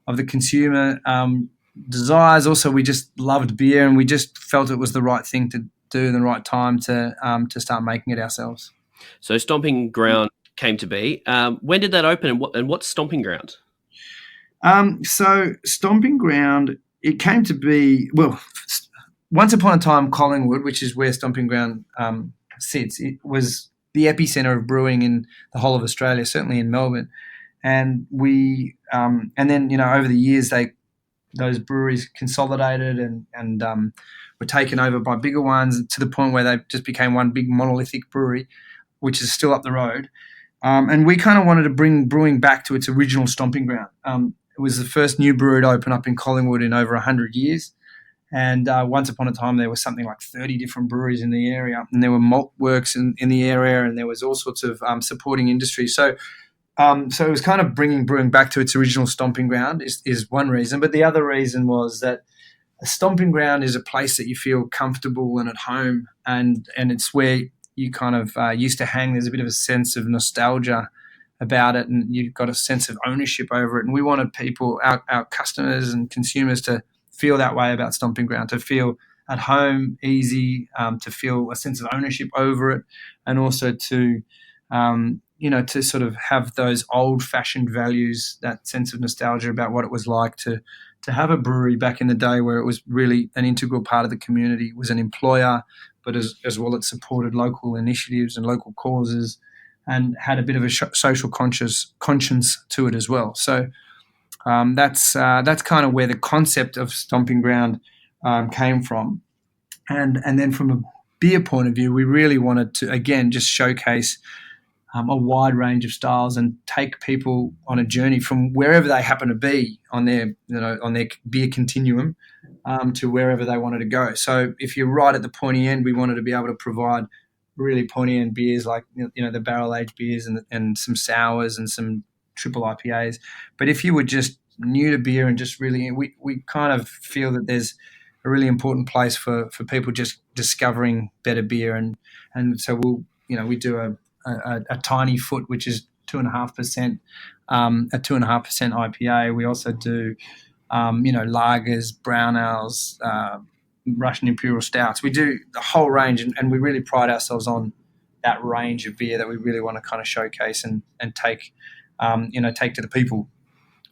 of the consumer desires. Also, we just loved beer, and we just felt it was the right thing to do in the right time to start making it ourselves.
So Stomping Ground came to be. When did that open, and what's Stomping Ground?
So Stomping Ground, it came to be, well, once upon a time, Collingwood, which is where Stomping Ground sits, it was the epicenter of brewing in the whole of Australia, certainly in Melbourne. And and then over the years, those breweries consolidated and were taken over by bigger ones to the point where they just became one big monolithic brewery, which is still up the road. And we kind of wanted to bring brewing back to its original stomping ground. It was the first new brewery to open up in Collingwood in over 100 years. And once upon a time, there was something like 30 different breweries in the area, and there were malt works in the area, and there was all sorts of supporting industry. So it was kind of bringing brewing back to its original stomping ground is one reason. But the other reason was that a stomping ground is a place that you feel comfortable and at home, and it's where you kind of used to hang. There's a bit of a sense of nostalgia about it, and you've got a sense of ownership over it. And we wanted people, our customers and consumers, to feel that way about Stomping Ground, to feel at home, easy, to feel a sense of ownership over it, and also to to sort of have those old-fashioned values, that sense of nostalgia about what it was like to have a brewery back in the day, where it was really an integral part of the community. It was an employer, but as well, it supported local initiatives and local causes, and had a bit of a social conscience to it as well. So that's kind of where the concept of Stomping Ground came from. And then from a beer point of view, we really wanted to, again, just showcase a wide range of styles and take people on a journey from wherever they happen to be on their beer continuum to wherever they wanted to go. So if you're right at the pointy end, we wanted to be able to provide really pointy end beers like the barrel aged beers and some sours and some triple IPAs. But if you were just new to beer and just really, we kind of feel that there's a really important place for people just discovering better beer, and so we do a tiny foot, which is 2.5%, a 2.5% IPA. We also do lagers, brown ales, Russian Imperial Stouts. We do the whole range, and we really pride ourselves on that range of beer that we really want to kind of showcase and take to the people.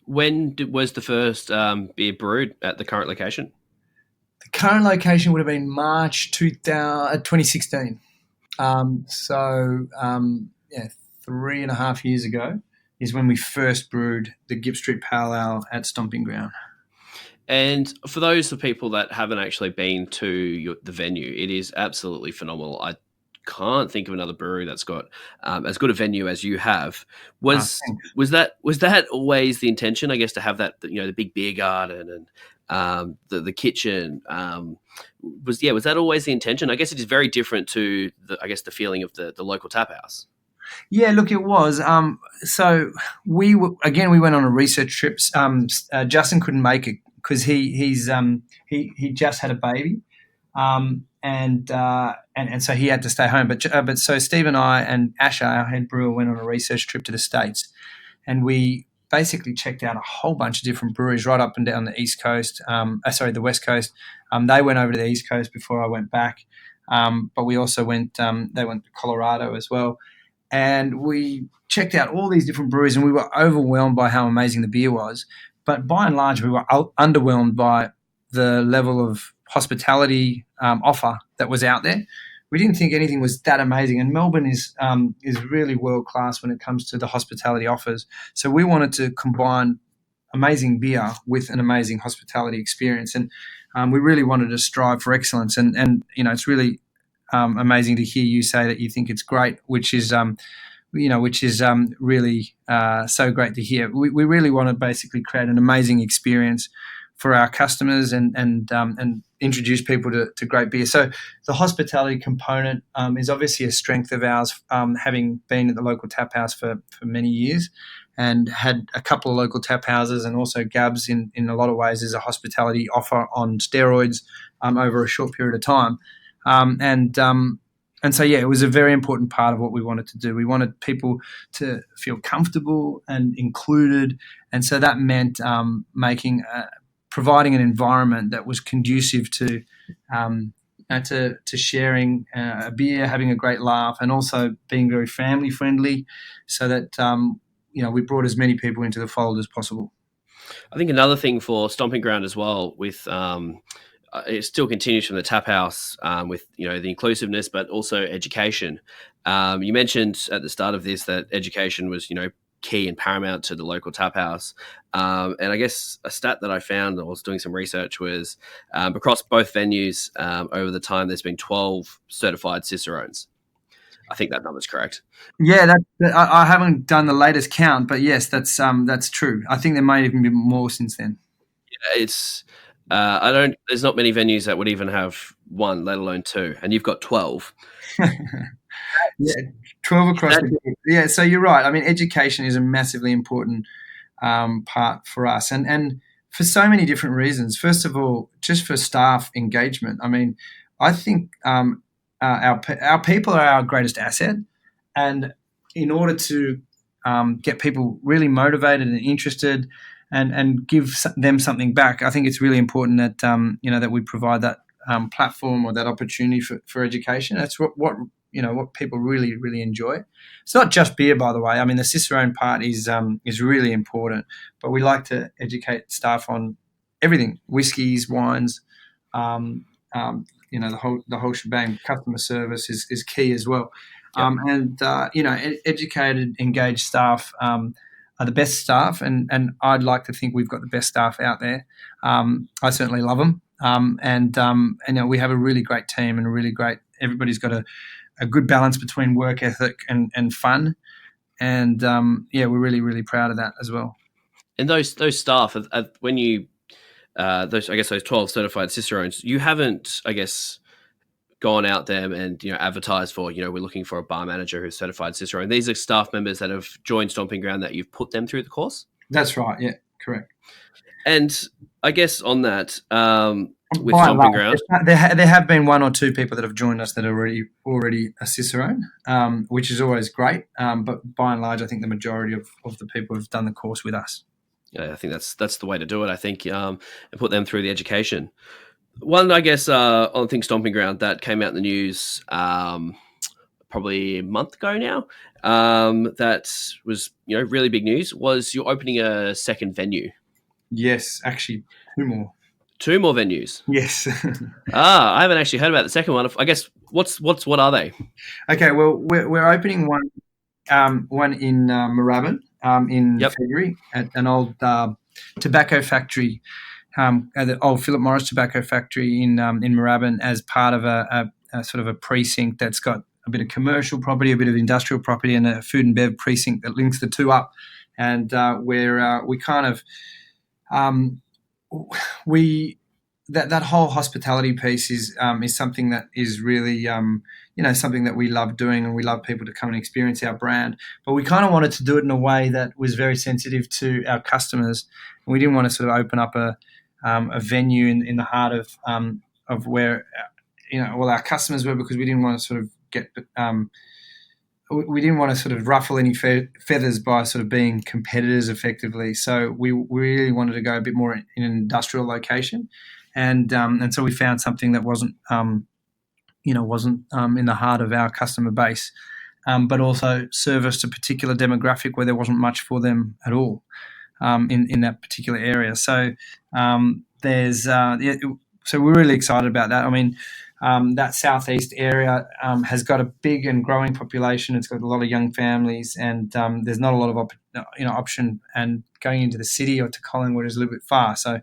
When was the first beer brewed at the current location?
The current location would have been March 2016. 3.5 years ago is when we first brewed the Gibb Street Pale Ale at Stomping Ground.
And for those of people that haven't actually been to the venue, it is absolutely phenomenal. I can't think of another brewery that's got as good a venue as you have. Was that always the intention? I guess to have that, the big beer garden and the kitchen. Was that always the intention? I guess it is very different to the feeling of the Local Taphouse.
Yeah, look, it was. So we went on a research trip. Justin couldn't make it because he just had a baby, and and so he had to stay home. But so Steve and I and Asher, our head brewer, went on a research trip to the States, and we basically checked out a whole bunch of different breweries right up and down the East Coast. The West Coast. They went over to the East Coast before I went back, but we also went. They went to Colorado as well, and we checked out all these different breweries, and we were overwhelmed by how amazing the beer was. But by and large, we were underwhelmed by the level of hospitality offer that was out there. We didn't think anything was that amazing, and Melbourne is really world class when it comes to the hospitality offers. So we wanted to combine amazing beer with an amazing hospitality experience, and we really wanted to strive for excellence. And it's really amazing to hear you say that you think it's great, which is really so great to hear. We really want to basically create an amazing experience for our customers and introduce people to great beer. So the hospitality component is obviously a strength of ours, having been at the Local Taphouse for many years and had a couple of local tap houses, and also GABS in a lot of ways is a hospitality offer on steroids over a short period of time. And so, it was a very important part of what we wanted to do. We wanted people to feel comfortable and included, and so that meant providing an environment that was conducive to sharing a beer, having a great laugh, and also being very family friendly, so that we brought as many people into the fold as possible.
I think another thing for Stomping Ground as well, with it still continues from the tap house with the inclusiveness, but also education. You mentioned at the start of this that education was key and paramount to the Local Tap House. And I guess a stat that I found, I was doing some research, was across both venues over the time, there's been 12 certified Cicerones. I think that number's correct.
Yeah, I haven't done the latest count, but yes, that's true. I think there might even be more since then.
Yeah, it's there's not many venues that would even have one, let alone two, and you've got 12.
Yeah, 12 across the board. Yeah, so you're right. I mean, education is a massively important part for us, and for so many different reasons. First of all, just for staff engagement. I mean, I think our people are our greatest asset, and in order to get people really motivated and interested, and give them something back, I think it's really important that that we provide that platform or that opportunity for education. That's what people really, really enjoy. It's not just beer, by the way. I mean, the Cicerone part is really important, but we like to educate staff on everything: whiskies, wines, the whole shebang. Customer service is key as well. Yep. Educated, engaged staff are the best staff, and I'd like to think we've got the best staff out there. I certainly love them, and we have a really great team and everybody's got a good balance between work ethic and fun, and we're really, really proud of that as well.
And those staff, when you those 12 certified Cicerones, you haven't, I guess, gone out there and advertised for we're looking for a bar manager who's certified Cicerone. These are staff members that have joined Stomping Ground that you've put them through the course.
That's right. Yeah, correct.
And I guess on that, with Stomping Ground,
there have been one or two people that have joined us that are already a Cicerone, which is always great. But by and large, I think the majority of the people have done the course with us.
Yeah, I think that's the way to do it. I think and put them through the education. One, I guess, on Think Stomping Ground that came out in the news probably a month ago now, that was really big news, was you're opening a second venue.
Yes, actually, two more.
Two more venues.
Yes.
I haven't actually heard about the second one. I guess what are they?
Okay, well, we're opening one in Moorabbin in February at an old tobacco factory. The old Philip Morris tobacco factory in Moorabbin, as part of a sort of a precinct that's got a bit of commercial property, a bit of industrial property, and a food and bev precinct that links the two up. And we kind of that whole hospitality piece is something that is really something that we love doing, and we love people to come and experience our brand. But we kind of wanted to do it in a way that was very sensitive to our customers, and we didn't want to sort of open up a venue in the heart of where our customers were, because we didn't want to sort of get we didn't want to sort of ruffle any feathers by sort of being competitors effectively. So we really wanted to go a bit more in an industrial location, and so we found something that wasn't in the heart of our customer base, but also serviced a particular demographic where there wasn't much for them at all in that particular area. So so we're really excited about that. I mean, that southeast area has got a big and growing population. It's got a lot of young families, and there's not a lot of option. And going into the city or to Collingwood is a little bit far. So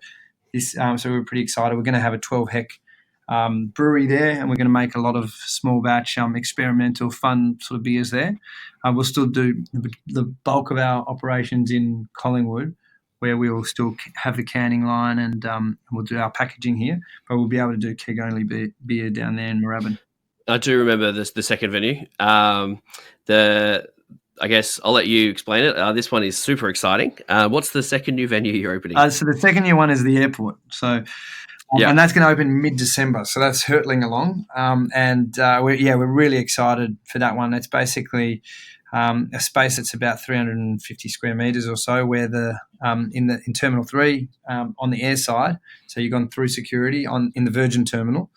so we're pretty excited. We're going to have a 12-hectare brewery there, and we're going to make a lot of small batch, experimental, fun sort of beers there. We'll still do the bulk of our operations in Collingwood, where we will still have the canning line, and we'll do our packaging here, but we'll be able to do keg-only beer down there in Moorabbin.
I do remember the second venue. I guess I'll let you explain it. This one is super exciting. What's the second new venue you're opening?
So the second new one is the airport. So, and that's going to open mid-December. So that's hurtling along, and we're really excited for that one. It's basically a space that's about 350 square meters or so, where in Terminal 3 on the air side. So you've gone through security in the Virgin Terminal.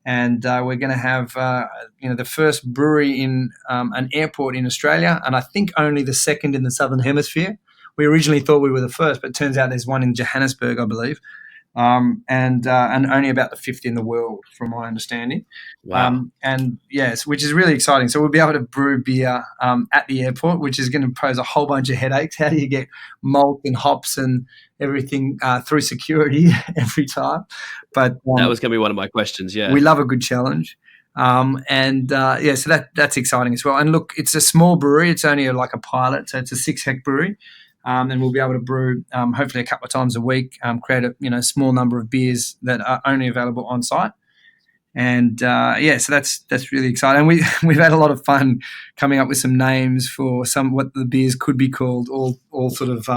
And we're going to have the first brewery in an airport in Australia, and I think only the second in the Southern Hemisphere. We originally thought we were the first, but it turns out there's one in Johannesburg, I believe, and only about the fifth in the world, from my understanding.
Wow.
And yes, which is really exciting. So we'll be able to brew beer at the airport, which is going to pose a whole bunch of headaches. How do you get malt and hops and everything through security every time? But
that was going to be one of my questions. Yeah,
we love a good challenge. So that's exciting as well. And look, it's a small brewery. It's only like a pilot, so it's a 6-hectare brewery. And we'll be able to brew hopefully a couple of times a week, create a small number of beers that are only available on site. And so that's really exciting. And we've had a lot of fun coming up with some names for what the beers could be called, all sort of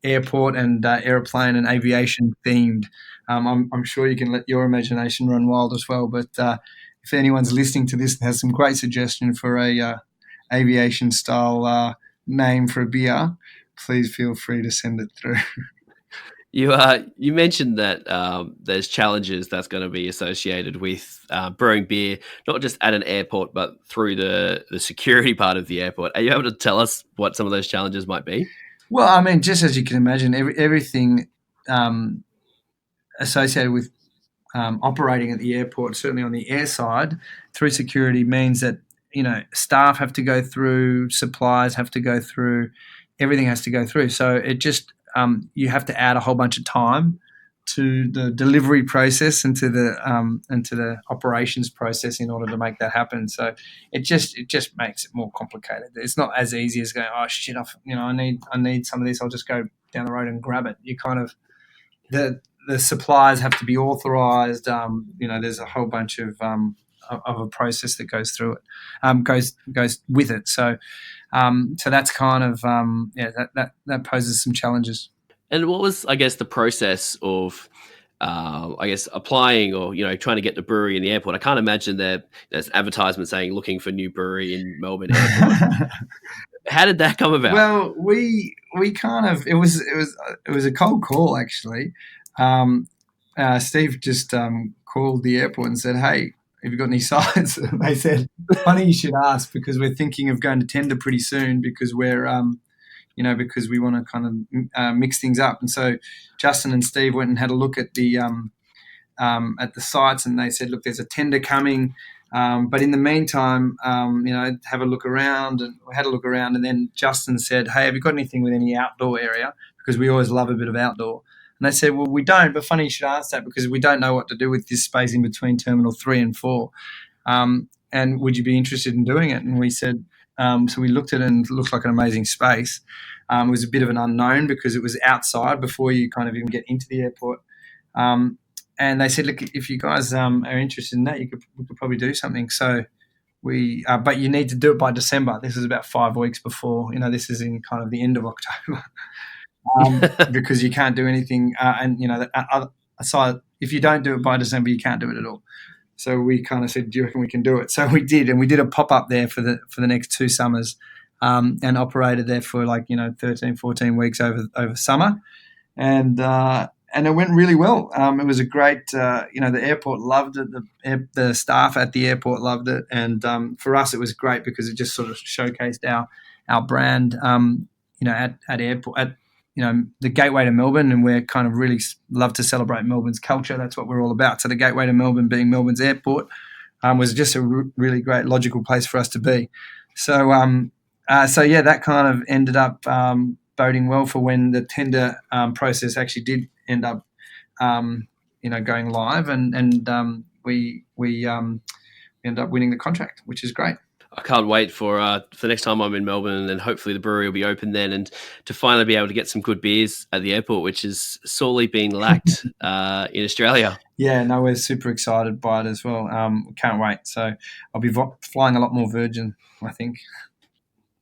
airport and aeroplane and aviation themed. I'm sure you can let your imagination run wild as well. But if anyone's listening to this and has some great suggestion for a aviation style name for a beer, please feel free to send it through.
You mentioned that there's challenges that's going to be associated with brewing beer, not just at an airport, but through the security part of the airport. Are you able to tell us what some of those challenges might be?
Well, I mean, just as you can imagine, everything associated with operating at the airport, certainly on the air side, through security means that, staff have to go through, suppliers have to go through, everything has to go through. So it just you have to add a whole bunch of time to the delivery process and to the operations process in order to make that happen. So it just makes it more complicated. It's not as easy as going, oh shit, I need some of this. I'll just go down the road and grab it. You kind of the suppliers have to be authorized. There's a whole bunch of a process that goes through it, goes with it. So that's kind of that poses some challenges.
And what was, I guess, the process of, applying or trying to get the brewery in the airport? I can't imagine there's advertisement saying looking for new brewery in Melbourne Airport. How did that come about?
Well, we kind of it was a cold call actually. Steve just called the airport and said, "Hey, have you got any sites?" And they said, "Funny you should ask, because we're thinking of going to tender pretty soon, because we're because we want to kind of mix things up." And so Justin and Steve went and had a look at the sites, and they said, "Look, there's a tender coming, but in the meantime, have a look around." And we had a look around, and then Justin said, "Hey, have you got anything with any outdoor area? Because we always love a bit of outdoor." And they said, "Well, we don't, but funny you should ask that, because we don't know what to do with this space in between Terminal 3 and 4. And would you be interested in doing it?" And we said, so we looked at it, and it looked like an amazing space. It was a bit of an unknown because it was outside before you kind of even get into the airport. And they said, "Look, if you guys are interested in that, we could probably do something." So but you need to do it by December. This is about 5 weeks before, this is in kind of the end of October. Because you can't do anything, aside, if you don't do it by December, you can't do it at all. So we kind of said, do you reckon we can do it? So we did, and we did a pop-up there for the next 2 summers, and operated there for 13, 14 weeks over summer. And it went really well. It was a great, the airport loved it. The staff at the airport loved it. And for us, it was great because it just sort of showcased our brand, at airport, at the gateway to Melbourne, and we're kind of really love to celebrate Melbourne's culture. That's what we're all about. So the gateway to Melbourne, being Melbourne's airport, was just a really great, logical place for us to be. So that kind of ended up boding well for when the tender process actually did end up, going live, and we ended up winning the contract, which is great.
I can't wait for the next time I'm in Melbourne, and then hopefully the brewery will be open then, and to finally be able to get some good beers at the airport, which is sorely being lacked in Australia.
Yeah, no, we're super excited by it as well. Can't wait. So I'll be flying a lot more Virgin, I think.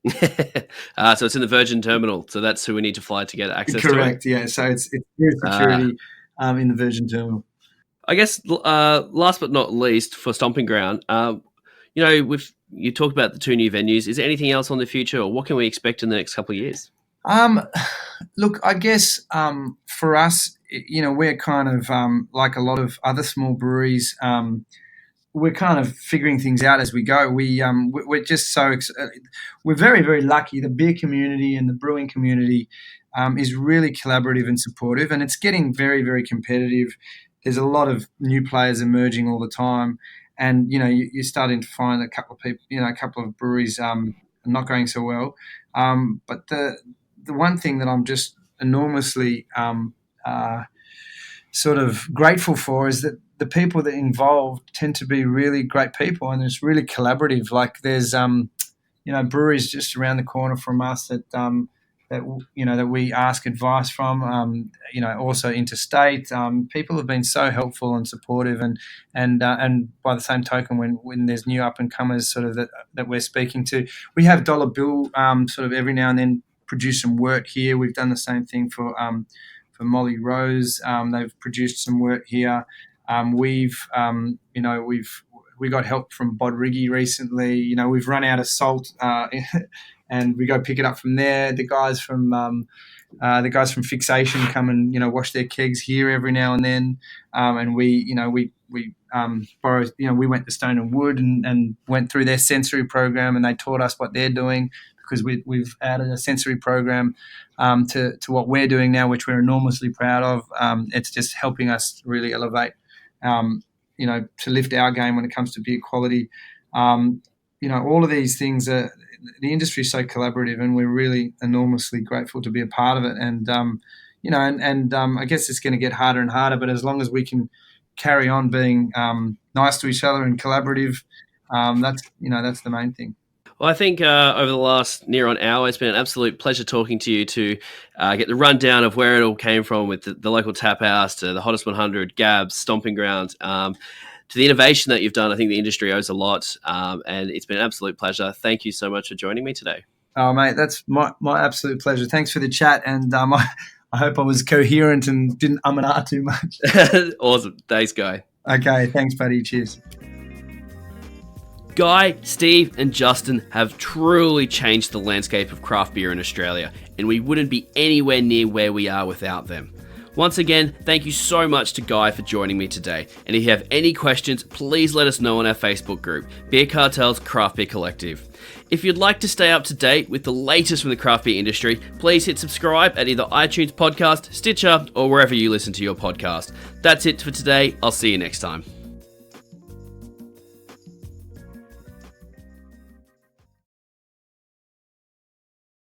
So it's in the Virgin terminal. So that's who we need to fly to get access to it.
Correct, yeah. So it's security in the Virgin terminal.
I guess last but not least, for Stomping Ground, you talked about the 2 new venues. Is there anything else on the future, or what can we expect in the next couple of years?
Look, I guess for us, we're kind of like a lot of other small breweries. We're kind of figuring things out as we go. We're just we're very, very lucky. The beer community and the brewing community is really collaborative and supportive, and it's getting very, very competitive. There's a lot of new players emerging all the time. And, you're starting to find a couple of people, a couple of breweries not going so well. But the one thing that I'm just enormously sort of grateful for is that the people that are involved tend to be really great people, and it's really collaborative. Like there's, breweries just around the corner from us that we ask advice from, also interstate. People have been so helpful and supportive, and by the same token, when there's new up and comers sort of that we're speaking to, we have Dollar Bill sort of every now and then produce some work here. We've done the same thing for Molly Rose. They've produced some work here. We got help from Bodrigi recently. We've run out of salt. And we go pick it up from there. The guys from Fixation come and wash their kegs here every now and then. And we borrow. We went to Stone and Wood and went through their sensory program, and they taught us what they're doing, because we've added a sensory program to what we're doing now, which we're enormously proud of. It's just helping us really elevate, to lift our game when it comes to beer quality. All of these things are. The industry is so collaborative, and we're really enormously grateful to be a part of it. And I guess it's going to get harder and harder. But as long as we can carry on being nice to each other and collaborative, that's the main thing.
Well, I think over the last near on hour, it's been an absolute pleasure talking to you to get the rundown of where it all came from, with the local tap house to the Hottest 100, GABS, Stomping Ground. To the innovation that you've done. I think the industry owes a lot, and it's been an absolute pleasure. Thank you so much for joining me today.
Oh, mate, that's my absolute pleasure. Thanks for the chat, and I hope I was coherent and didn't and ah too much.
Awesome. Thanks, Guy.
Okay, thanks, buddy. Cheers.
Guy, Steve, and Justin have truly changed the landscape of craft beer in Australia, and we wouldn't be anywhere near where we are without them. Once again, thank you so much to Guy for joining me today. And if you have any questions, please let us know on our Facebook group, Beer Cartel's Craft Beer Collective. If you'd like to stay up to date with the latest from the craft beer industry, please hit subscribe at either iTunes Podcast, Stitcher, or wherever you listen to your podcast. That's it for today. I'll see you next time.